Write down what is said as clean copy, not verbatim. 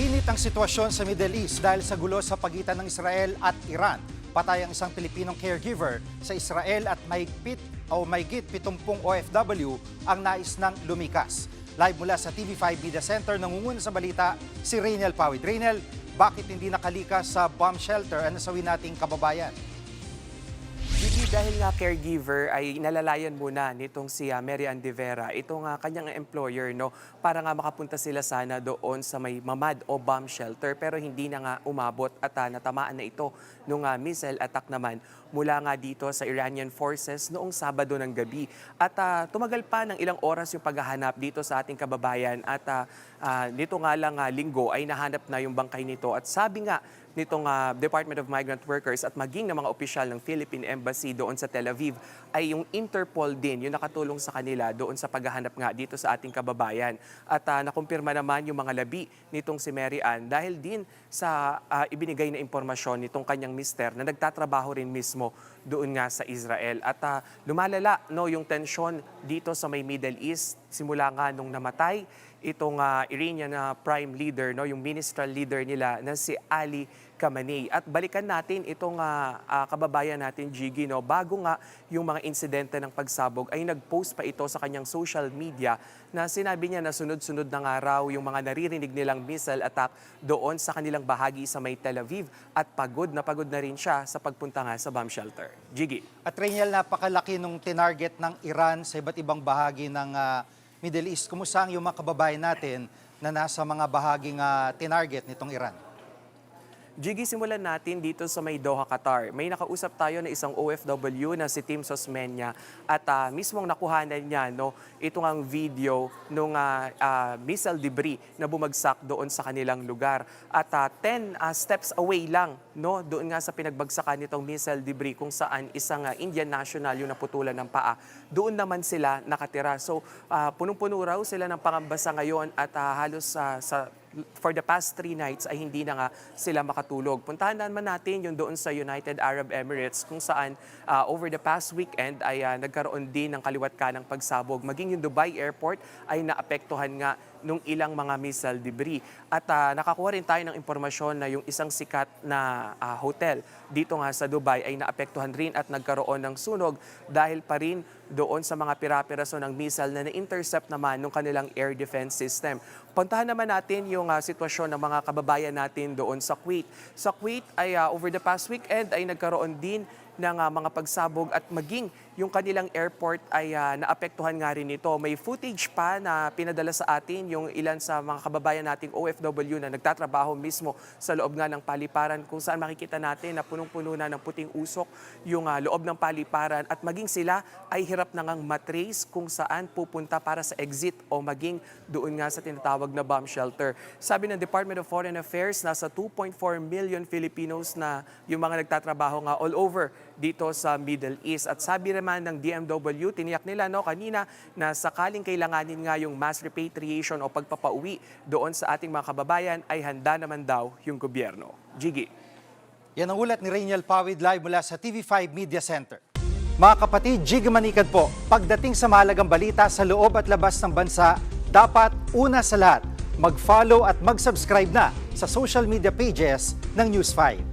Mainit ang sitwasyon sa Middle East dahil sa gulo sa pagitan ng Israel at Iran. Patay ang isang Pilipinong caregiver sa Israel at mahigit 70 OFW ang nais ng lumikas. Live mula sa TV5 Media Center, nangunguna sa balita si Raynel Pawid. Raynel, bakit hindi nakalikas sa bomb shelter ang nasawi nating kababayan? Gigi, dahil nga caregiver ay nalalayan muna nitong si Mary Ann de Vera, itong kanyang employer, no, para nga makapunta sila sana doon sa may mamad o bomb shelter, pero hindi na nga umabot at natamaan na ito nung missile attack naman mula nga dito sa Iranian forces noong Sabado ng gabi. At tumagal pa ng ilang oras yung paghahanap dito sa ating kababayan at nito nga lang linggo ay nahanap na yung bangkay nito at sabi nga nitong Department of Migrant Workers at maging ng mga opisyal ng Philippine Embassy doon sa Tel Aviv ay yung Interpol din yung nakatulong sa kanila doon sa paghahanap nga dito sa ating kababayan. At nakumpirma naman yung mga labi nitong si Mary Ann dahil din sa ibinigay na impormasyon nitong kanyang mister na nagtatrabaho rin mismo doon nga sa Israel. At lumalala no, yung tensyon dito sa may Middle East simula nga nung namatay itong Iranian prime leader, no, yung ministerial leader nila na si Ali Khamenei. At balikan natin itong kababayan natin, Gigi, no, bago nga yung mga insidente ng pagsabog ay nag-post pa ito sa kanyang social media na sinabi niya na sunod-sunod na nga raw yung mga naririnig nilang missile attack doon sa kanilang bahagi sa may Tel Aviv at pagod na rin siya sa pagpunta nga sa bomb shelter. Gigi. At Raynel, napakalaki nung tinarget ng Iran sa iba't ibang bahagi ng Middle East. Kumusta ang yung mga kababayan natin na nasa mga bahaging tinarget nitong Iran? Gigi, simulan natin dito sa may Doha, Qatar. May nakausap tayo na isang OFW na si Tim Sosmeña at mismong nakuhanan niya no, itong ang video ng missile debris na bumagsak doon sa kanilang lugar. At 10 steps away lang no, doon nga sa pinagbagsakan nitong missile debris kung saan isang Indian national yung naputulan ng paa. Doon naman sila nakatira. So punong-puno raw sila ng pangambasa ngayon at halos for the past 3 nights ay hindi na nga sila makatulog. Puntahan naman natin yung doon sa United Arab Emirates kung saan over the past weekend ay nagkaroon din ng kaliwat ka ng pagsabog. Maging yung Dubai Airport ay naapektuhan nga nung ilang mga missile debris. At nakakuha rin tayo ng impormasyon na yung isang sikat na hotel dito nga sa Dubai ay naapektuhan rin at nagkaroon ng sunog dahil pa rin doon sa mga pira-piraso ng missile na na-intercept naman ng kanilang air defense system. Puntahan naman natin yung sitwasyon ng mga kababayan natin doon sa Kuwait. Sa Kuwait ay over the past weekend ay nagkaroon din ng mga pagsabog at maging yung kanilang airport ay naapektuhan nga rin ito. May footage pa na pinadala sa atin yung ilan sa mga kababayan nating OFW na nagtatrabaho mismo sa loob nga ng paliparan kung saan makikita natin na punong-puno na ng puting usok yung loob ng paliparan at maging sila ay hirap na ngang matrace kung saan pupunta para sa exit o maging doon nga sa tinatawag na bomb shelter. Sabi ng Department of Foreign Affairs, nasa 2.4 million Filipinos na yung mga nagtatrabaho nga all over dito sa Middle East. At sabi naman ng DMW, tiniyak nila no, kanina na sakaling kailanganin nga yung mass repatriation o pagpapauwi doon sa ating mga kababayan ay handa naman daw yung gobyerno. Gigi. Yan ang ulat ni Raynel Pawid live mula sa TV5 Media Center. Mga kapatid, Gigi Manikad po, pagdating sa mahalagang balita sa loob at labas ng bansa, dapat una sa lahat, mag-follow at mag-subscribe na sa social media pages ng News 5.